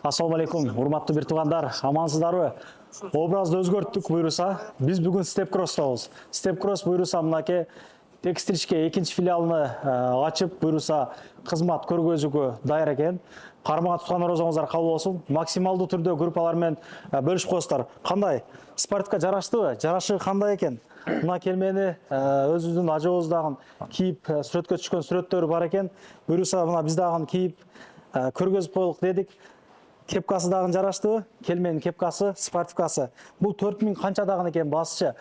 Ассаламу алейкум, урматтуу бир туугандар, амансыздарбы? Образды өзгөрттүк буюрса, биз бүгүн Step Cross'тобуз. Step Cross буюрса мынакей текстильчке экинчи филиалын ачып, буюрса кызмат көргөзүүгө даяр экен. Кармага туткан орозоңуздар кабыл болсун. Максималдуу түрдө группалар менен бөлүшүп коесуздар. Кандай? Спортка жараштыбы? Жарашы кандай экен? Мына келмени өзүбүздүн ажыбыздагы кийип сүрөткө түшкөн сүрөттөрү бар экен. Буюрса мына биз дагы кийип көргөзүп коелук дедик. Кепкасы дагы жараштыбы? Келменин кепкасы, спортивкасы. Бул 4000 канча дагы экен басчы.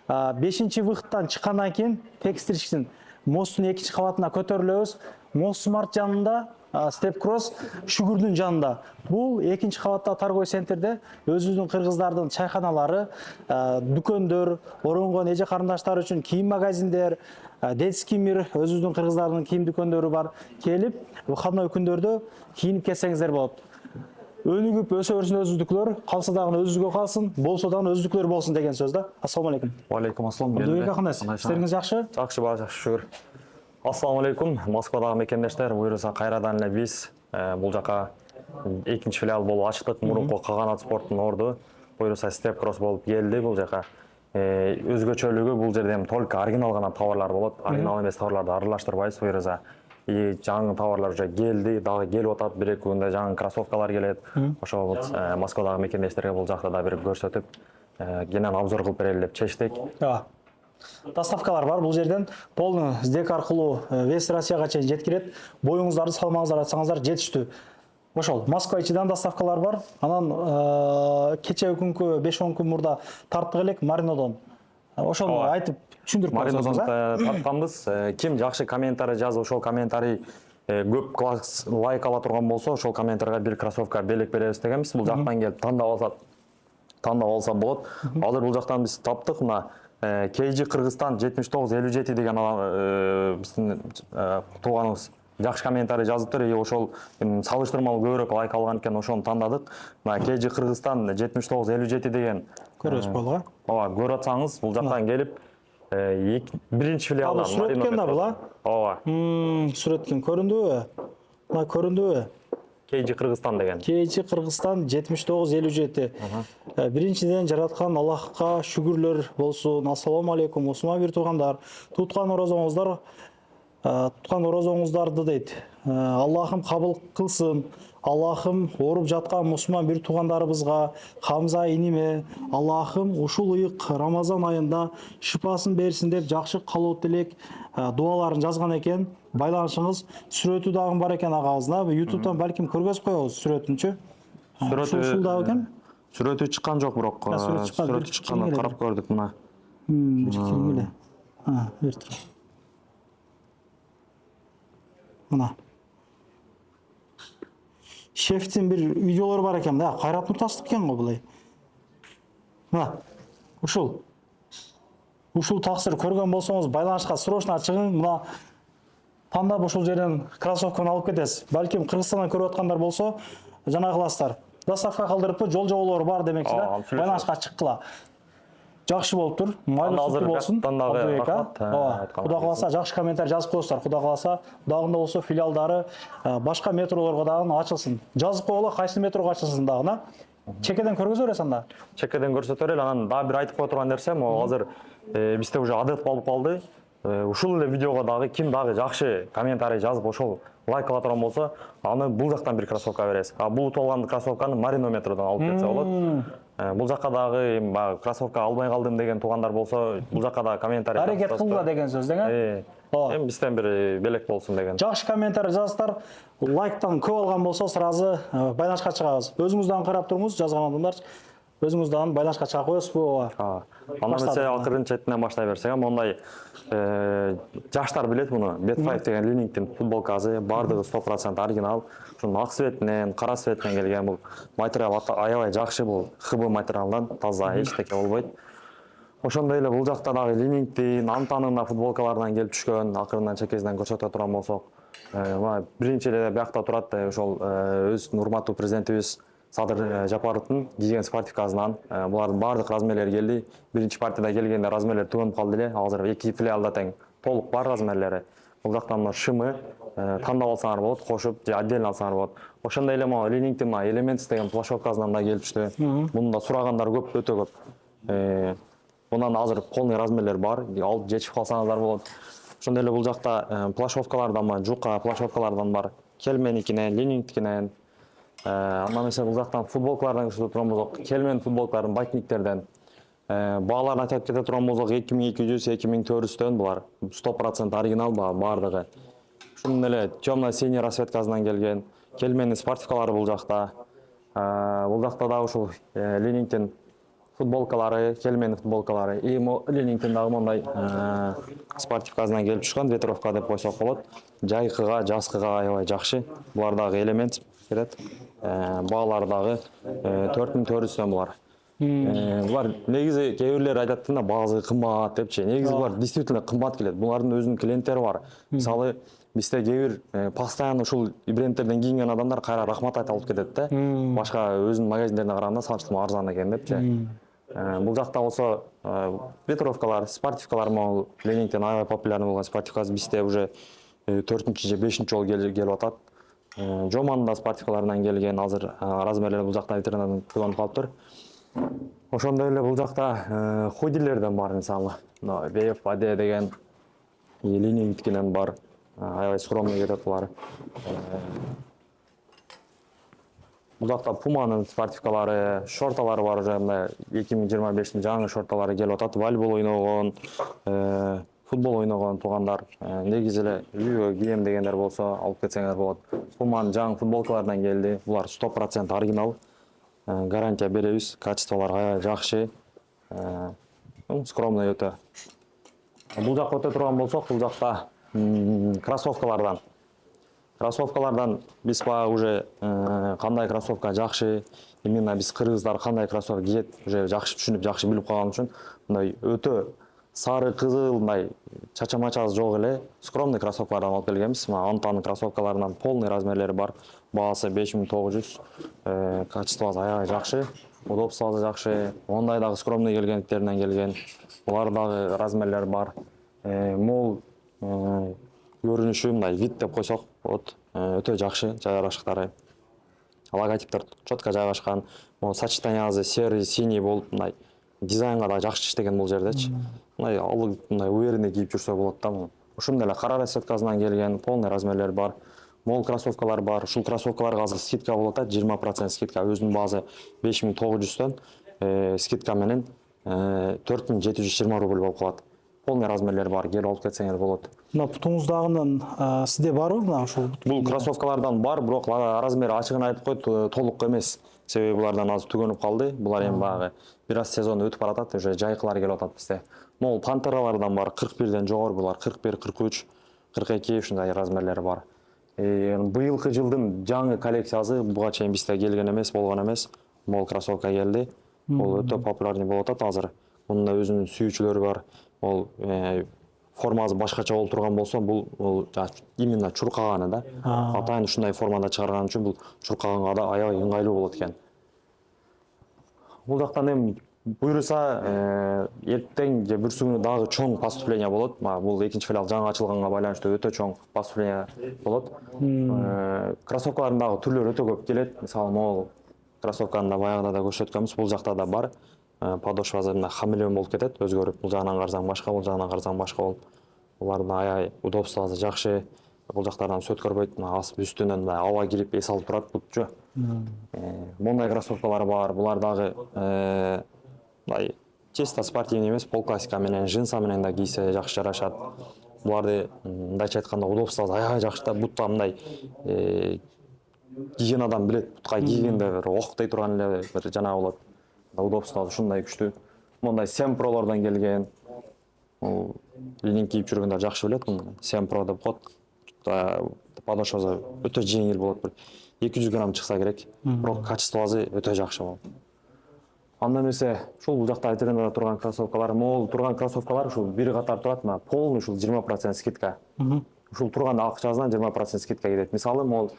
5-чи выходтан чыккандан кийин текстильчтин мосттун 2-чи кабатына көтөрүлөбүз. Мост Smart жанында, Step Cross Шүгүрдүн жанында. Бул 2-чи кабатта торговый центрде өзүбүздүн кыргыздардын чайканалары, дүкөндөр, оронгон эже карындаштар үчүн кийим магазиндер, детский мир, өзүбүздүн кыргыздардын кийим дүкөндөрү бар. Келип, выходной күндөрдө кийинип кетсеңиздер болот. Өнүгүп өсө берсин өзүздүклөр, калса дагы өзүгө калсын, болсо дагы өзүздүклөр болсун деген сөз да. Ассаламу алейкум. Алейкум ассалам. Абдубек кандайсыз? Иштериңиз жакшы? Жакшы, жакшы, шүгүр. Ассаламу алейкум. Москвадагы мекендештер, буюрса кайрадан эле биз бул жака экинчи филиал болуп ачтык. Мурунку Каганат спорттун орду, буюрса Step Cross болуп келди бул жака. Өзгөчөлүгү бул жерде только оригинал гана товарлар болот. Оригинал эмес товарларды аралаштырбайбыз, буюрса жаңы товарлар уже келди, дагы келип атат, 1-2 күндө жаңы кроссовкалар келет. Ошо Москвадагы мекендештерге бул жакта да бир көрсөтүп, кенен обзор кылып берели деп чечтик. Доставкалар бар бул жерден. Полный сдек аркылуу весь Россияга чейин жеткирет. Боюңуздарды салмаңыздар, айтсаңыздар жетиштүү. Ошол Москва ичиден доставкалар бар. Анан кече күнкү 5-10 күн мурда тарттык элек Маринодон. Ошону айтып түшүндүрүп Маринодон тартканбыз. Ким жакшы комментарий жазып, ошол комментарий көп класс лайк ала турган болсо, ошол комментарийга бир кроссовка белек беребиз дегенбиз. Бул жактан келип тандап алса болот. Азыр бул жактан биз таптык. Мына KG Кыргызстан 7957 деген биздин тууганыбыз жакшы комментарий жазыптыр. Ошол салыштырмалуу көбүрөөк лайк алган экен, ошону тандадык. Мына KG Кыргызстан 7957 деген көрөсүз болго. Ооба, көрүп атсаңыз, бул жактан келип биринчи филиалдан сүрөткен да бул, Ооба. Сүрөткен көрүндүбү? Мына көрүндүбү? KG Кыргызстан деген. KG Кыргызстан 7957. Биринчиден жараткан Аллахка шүгүрлөр болсун. Ассаламу алейкум, Усма бир туугандар. Туткан орозоңуздарды дейт. Аллахым кабыл кылсын. Аллахым оруп жаткан мусулман бир туугандарыбызга, Хамза иниме, Аллахым ушул ыйык Рамазан айында шипасын берсин деп жакшы каалоо тилек дуаларын жазган экен. Байланышыңыз сүрөтү дагы бар экен агабыздын. YouTube'дан балким көргөзүп коебуз сүрөтүнчү. Ушул дагы экен. Сүрөтү чыккан жок, бирок сүрөтү чыкканда карап көрдүк мына. Келгиле. Бер тур. Мына. Шефтин бир видеолору бар экен да, Кайрат Нуртастык экен го булай. Мына. Ушул таксыр көргөн болсоңуз байланышка срочно чыгың. Мына тандап ушул жерден кроссовканы алып кетесиз. Балким Кыргызстандан көрүп аткандар болсо, жана кыласыздар. Доставка кылдырыппы, жол жоболору бар демекчи да. Байланышка чыккыла. Жакшы болуптур. Майлуу болсун. Куда каласа жакшы комментарий жазып коесуздар. Куда каласа дагында болсо филиалдары башка метролорго дагы ачылсын. Жазып коелу, кайсы метрого ачылсын дагы. Чекеден көргөзө бересиз анда. Чекеден көрсөтө берели. Анан дагы бир айтып кое турган нерсем, азыр бизде уже адет болуп калды. Ушул эле видеого дагы ким дагы жакшы комментарий жазып, ошол лайк ала турган болсо, аны бул жактан бир кроссовка бересиз. Бул утуп алган кроссовканы Маринометродон алып кетсе болот. Бул жакка дагы кроссовка албай калдым деген туугандар болсо, бул жакка да комментарий аракет кылгыла деген сөз деген. Эми бизден бир белек болсун деген. Жакшы комментарий жазсыздар, лайктан көп алган болсо, сразу байланышка чыгабыз. Өзүңүздөн карап туруңуз, жазган адамдар. Өзүңүздөн байланышка чыга коесузбу? Андан эмесе акырын четинен баштай берсек, мондай жаштар билет муну. Bet5 деген линингтин футболкасы, бардыгы 100% оригинал. Ушунун ак светинен, кара светинен келген бул материал аябай жакшы, бул ХБ материалдан, таза, эчтеке болбойт. Ошондой эле бул жакта дагы линингтин, Антанын футболкаларынан келип түшкөн, акырындан чекесинен көрсөтө турган болсок, биринчи эле биякта турат, ошол өзүбүздүн урматтуу президентибиз Садыр Жапаровдун кийген спортивкасынан булардын бардык размерлери келди. Биринчи партияда келгенде размерлер төгөнүп калды эле. Азыр эки филиалда тең толук бар размерлери. Бул жактан шымы, тандап алсаңар болот, кошуп же отдельно алсаңар болот. Ошондой эле могу Ленинтин Elements деген плашовкасынан да келип түштү. Мунун да сурагандар көп, өтө көп. Мундан азыр полный размерлер бар, алып жечип калсаңыздар болот. Ошондой эле бул жакта плашовкалардан, жука плашовкалардан бар. Келменикинен, Ленинтикинен. Андан эсе бул жактан футболкалардан көрсөтө турган болсок, Келмен футболкаларын, батниктерден. Бааларын айтып кете турган болсок, 2200-2400төн булар 100% оригинал баардыгы. Ушунун эле темно-синий расцветкасынан келген. Келменин спортивкалары бул жакта. Бул жакта дагы ушул Ленинтин футболкалары, Келменин футболкалары. И Ленинтин дагы мондай спортивкасынан келип чыккан, ветровка деп койсок болот. Жайкыга, жазкыга аябай жакшы. Булар дагы элемент кетет. Баалары дагы 4400төн булар. Булар негизи кээ бирлер айтат да баасы кымбат депчи. Негизи булар действительно кымбат келет. Булардын өзүнүн клиенттери бар. Мисалы бизде кээ бир постоянно ушул брендтерден кийинген адамдар кайра рахмат айтып алып кетет да. Башка өзүнүн магазиндерине караганда салыштырма арзан экен депчи. Бул жакта болсо ветровкалар, спортивкалар могу Ленинтин аябай популярный болгон спортивкасы бизде уже 4-же, 5-чи жолу келип атат. Жоманын да спортивкаларынан келген, азыр размерлери бул жакта витринадан кылынып калыптыр. Ошондой эле бул жакта худилерден бар, мисалы. Веев Аде деген Ленинтикинен бар. Аябай скромный кетет булар. Бул жакта Пуманын спортивкалары, шорталары бар, уже 2025-тин жаңы шорталары келип атат. Волейбол ойногон, футбол ойногон туугандар, негизи эле үйгө кийем дегендер болсо алып кетсеңер болот. Пуманын жаңы футболкаларынан келди. Булар 100% оригинал. Гарантия беребиз, качестволор аябай жакшы. Скромный өтө. Бул жакка өтө турган болсок, бул жакта кроссовкалардан. Кроссовкалардан биз баягы уже кандай кроссовка жакшы, именно биз кыргыздар кандай кроссовка кийет, уже жакшы түшүнүп, жакшы билип калган үчүн мындай өтө сары, кызыл, мындай чача-мачасы жок эле скромный кроссовкалардан алып келгенбиз. Антанын кроссовкаларынан полный размерлери бар. Баасы 5900. Качествосы аябай жакшы, удобствосу жакшы. Ондай дагы скромный келгендиктеринен келген. Булар дагы размерлери бар. Мол көрүнүшү мындай вид деп койсок болот. Өтө жакшы жайгашыктары. Логотиптер четко жайгашкан. Сочетаниясы серый, синий болуп мындай дизайнга да жакшы иштеген бул жердечи. Мындай алып мындай уверенный кийип жүрсө болот да. Ушундай эле кара расцветкасынан келген, полный размерлери бар. Мол кроссовкалар бар. Ушул кроссовкаларга азыр скидка болот, 20% скидка. Өзүнүн баасы 5900төн скидка менен 4720 рубль болуп калат. Полный размерлери бар, келип алып кетсеңер болот. Мына бутуңуздагынын сизде барбы мына ушул? Бул кроссовкалардан бар, бирок размери ачыгын айтып койт, толук эмес. Себеби булардан азыр түгөнүп калды. Булар эми баягы бир аз сезон өтүп баратат, уже жайкылар келип атат бизде. Мол пантералардан бар, 41ден жогору булар, 41, 43, 42 ушундай размерлери бар. Быйылкы жылдын жаңы коллекциясы буга чейин бизде келген эмес, болгон эмес. Мол кроссовка келди. Бул өтө популярный болуп атат азыр. Мунун да өзүнүн сүйүүчүлөрү бар. Ол формасы башкача болуп турган болсо, бул именно чуркаганы да. Атайын ушундай формада чыгарган үчүн бул чуркаганга да аябай ыңгайлуу болот экен. Бул жактан эми буйруса эртең же бүрсү күнү дагы чоң поступление болот. Бул экинчи филиал жаңы ачылганга байланыштуу өтө чоң поступление болот. Кроссовкалардын дагы түрлөрү өтө көп келет. Мисалы, могул кроссовканы да баягыда да көрсөткөнбүз, бул жакта да бар. Подошвасы мына хамелеон болуп кетет, өзгөрүп, бул жагынан карасаң башка, бул жагынан карасаң башка болуп. Булардын аябай удобствосу жакшы. Бул жактардан сөт көрбөйт, асып үстүнөн аба кирип эс алып турат бутчу. Мондай кроссовкалар бар. Булар дагы мындай чисто спортивный эмес, пол классика менен, джинса менен да кийсе жакшы жарашат. Буларды мындайча айтканда удобствосу аябай жакшы да. Бутта мындай кийген адам билет, бутка кийгенде бир октой турган эле бир жана болот. Удобствосу ушундай күчтүү. Мондай Sempro'лордон келген. Ленин кийип жүргөндө жакшы билет муну. Sempro деп коет. Подошвасы өтө жеңил болот, бир 200 грамм чыкса керек. Бирок качествосы өтө жакшы болот. Андан эсе ушул бул жакта витринада турган кроссовкалар, мол турган кроссовкалар ушул бир катар турат, полный ушул 20% скидка. Ушул турган акчасынан 20% скидка кетет. Мисалы, мол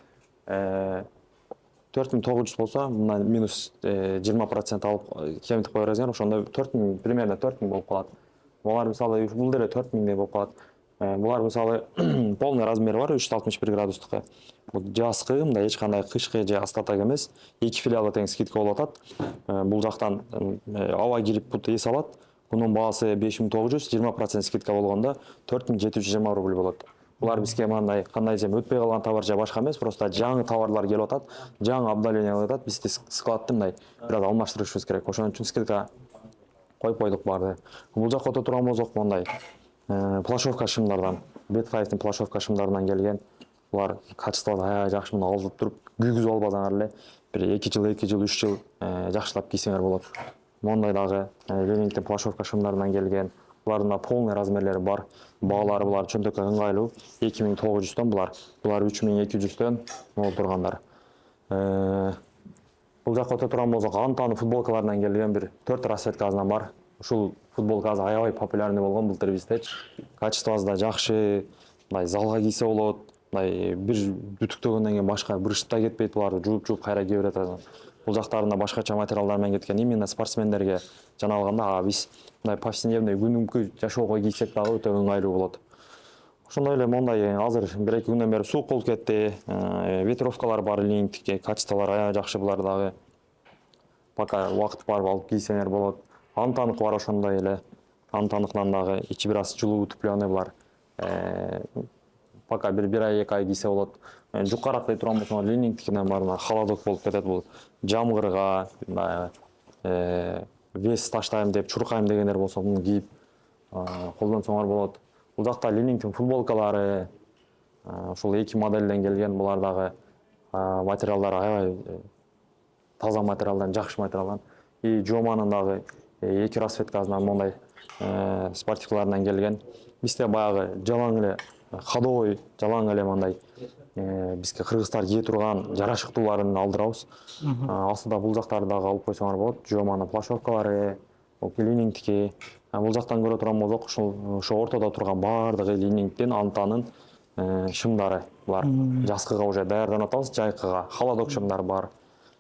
4900 болсо, мына минус 20% алып кемитип кое берсеңер, ошондо 4000, примерно 4000 болуп калат. Булар мисалы бул деле 4000 болуп калат. Булар мисалы полный размери бар 361 градустыкка. Бул жазкы, мындай эч кандай кышкы же астатак эмес. 2 филиалда тең скидка болуп атат. Бул жактан аба кирип бут эс алат. Бунун баасы 5900, 20% скидка болгондо 4720 рубль болот. Булар бизге мындай кандай десем өтпөй калган товар же башка эмес, просто жаңы товарлар келип атат, жаңы обновление болуп атат. Бизде складты мындай бираз алмаштырышыбыз керек. Ошон үчүн скидка коюп койдук барды. Бул жакка өтө турган болсок мындай плашовка шымдардан, Bet5-тин плашовка шымдарынан келген. Булар качествосы аябай жакшы, муну алып туруп күйгүзүп албасаңар эле бир 2 жыл, 3 жыл жакшылап кийсеңер болот. Мондай дагы Ленинтин плашовка шымдарынан келген. Булардын да полный размерлери бар. Баалары булар чөнтөккө ыңгайлуу. 2900дөн булар 3200дөн болуп тургандар. Бул жакка өтө турган болсок, Антаны футболкаларынан келген бир 4 расцветкасынан бар. Ушул футболка азыр аябай популярный болгон былтыр бизде. Качествосы да жакшы, мындай залга кийсе болот. Мындай бир бүтүктөгөндөн кийин башка бырышта кетпейт, буларды жууп кайра кие берет. Бул жактарында башкача материалдар менен кеткен. Именно спортсмендерге жана алганда биз мындай повседневный күнүмкү жашоого кийсек дагы өтө ыңгайлуу болот. Ошондой эле мондай азыр 1-2 күндөн бери суук болуп кетти. Ветровкалар бар, Ленинтикке качестволор аябай жакшы булар дагы. Пока убакыт бар, алып кийсеңер болот. Антанык бар ошондой эле. Антаныкдан дагы ичи бир аз жылуу утепленный булар. Пока бир ай, 2 ай кийсе болот. Жукараак дей турган болсоң, Ленинтикинен бар, холодок болуп кетет бул. Жамгырга, вес таштайм деп, чуркайм дегендер болсо, муну кийип колдонсоңор болот. Бул жакта Ленинтин футболкалары, ушул 2 моделден келген, булар дагы материалдары аябай таза материалдан, жакшы материалдан. И Жоманын дагы 2 расцветкасынан мондай спортивкаларынан келген. Бизде баягы жалаң эле ходовой, жалаң эле мындай бизге кыргыздар кие турган жарашыктууларын алдырабыз. Асылда бул жактарды дагы алып койсоңор болот. Жоманын плашовкалары, Ленинтики. Бул жактан көрө турган болсок, ошо ортодо турган бардыгы Ленинтин, Антанын шымдары. Булар жазкыга уже даярданып атабыз, жайкыга холодок шымдар бар.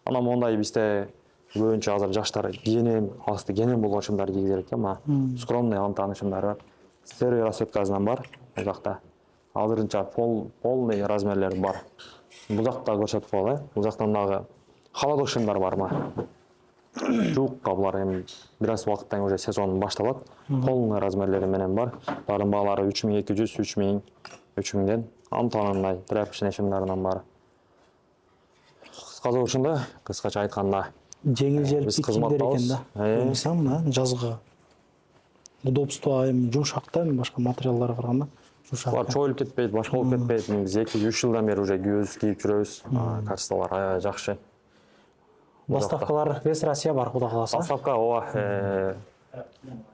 Анан мондай бизде көбүнчө азыр жаштар кенен, асты кенен болгон шымдар кийгизер экен, скромный Антаны шымдары бар. Серый расцветкасынан бар бул жакта. Азырынча полный размерлери бар. Бул жакта көрсөтүп коелу. Бул жактан дагы холодок шымдар бар ма? Жуукка булар эми бир аз убакыттан уже сезон башталат. Полный размерлери менен бар. Булардын баалары 3200, 3000, 3000ден. Антанын тряпочный шымдарынан бар. Кыскасы ушунда, кыскача айтканда, Жеңил желпи кийимдер экен да. Көрсөң, мына жазга удобство эми жумшак да, башка материалдарга караганда жумшак. Булар чоюлуп кетпейт, башка болуп кетпейт. Биз 2-3 жылдан бери уже кийүүбүз, кийип жүрөбүз. Качестволор аябай жакшы. Доставкалар вес Россия бар, кудай кааласа. Доставка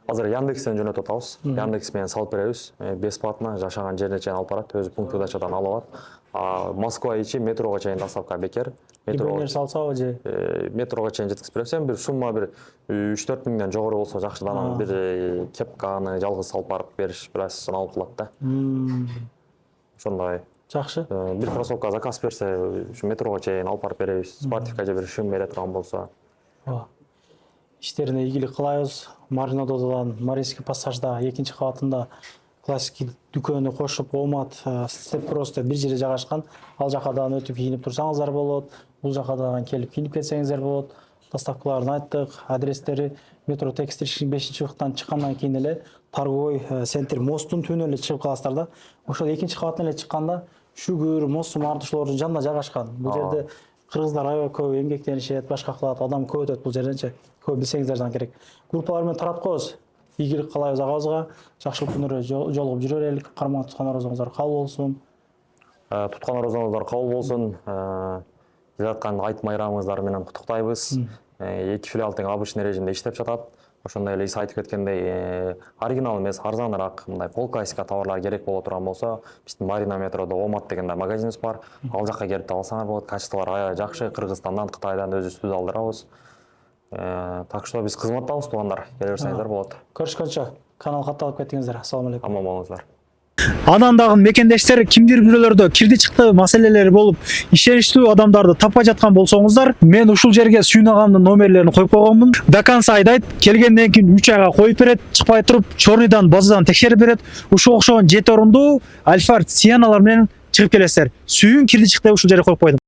азыр Яндекстен жөнөтүп атабыз. Яндекс менен салып беребиз. Бесплатно жашаган жерине чейин алып барат, өзү пункт выдачадан алып алат. Москва ичи метрого чейин доставка бекер. Метрого салсабы же? Метрого чейин жеткизип беребиз. Бир сумма бир 3-4 миңден жогору болсо жакшыдан бир кепканы жалгыз салып барып бериш бир аз алып калат да. Ошондой. Жакшы. Бир кроссовка заказ берсе, ушу метрого чейин алып барып беребиз. Спортивка же бир шым бере турган болсо. Иштерине ийгилик кылайбыз. Маринододан Марийский пассажда 2-кабатында классик дүкөнү кошуп, Омат Степ Кросс бир жерде жайгашкан. Ал жакадан өтүп кийинип турсаңыздар болот. Бул жакадан келип кийинип кетсеңиздер болот. Доставкаларын айттык, адрестери метро текстиль 5-кабаттан чыккандан кийин эле торговый центр мосттун түбүнө эле чыгып каласыздар да. Ошол 2-кабаттан эле чыкканда Шүгүр, Мостун артышуулардын жанында жайгашкан. Бул жерде кыргыздар аябай көп эмгектенишет, башка кылат, адам көп өтөт бул жерденчи. Көп билсеңиздер керек. Группалар менен таратып коебуз. Ийгилик каалайбыз агабызга. Жакшылык күнүрө жолугуп жүрө берелик. Карман туткан орозоңуздар кабыл болсун. Туткан орозоңуздар кабыл болсун. Жаткан айт майрамыңыздар менен куттуктайбыз. 2 филиал тең обычный режимде иштеп жатат. Ошондой эле из айтып кеткендей, оригинал эмес, арзаныраак мындай полкайска товарлар керек боло турган болсо, биздин Марина метрода Омат деген магазинибиз бар. Ал жакка келип алсаңар болот. Качестволор аябай жакшы. Кыргызстандан, Кытайдан өзүбүз алдырабыз. Так что биз кызматтабыз, туугандар. Келе берсеңиздер болот. Көрүшкөнчө канал катталып кеттиңиздер. Ассаламу алейкум. Аман болуңуздар. Анан дагы мекендештер кимдир бирөөлөрдө кирди чыкты маселелери болуп ишеничтүү адамдарды таппай жаткан болсоңуздар, мен ушул жерге Сүйүн агамдын номерлерин коюп койгонмун. До конца айдайт, келгенден кийин 3 айга коюп берет, чыкпай туруп чорныйдан базадан текшерип берет. Ушуга окшогон 7 орундуу Альфард Сиеналар менен чыгып келесиздер. Сүйүн кирди чыкты ушул жерге коюп койдум.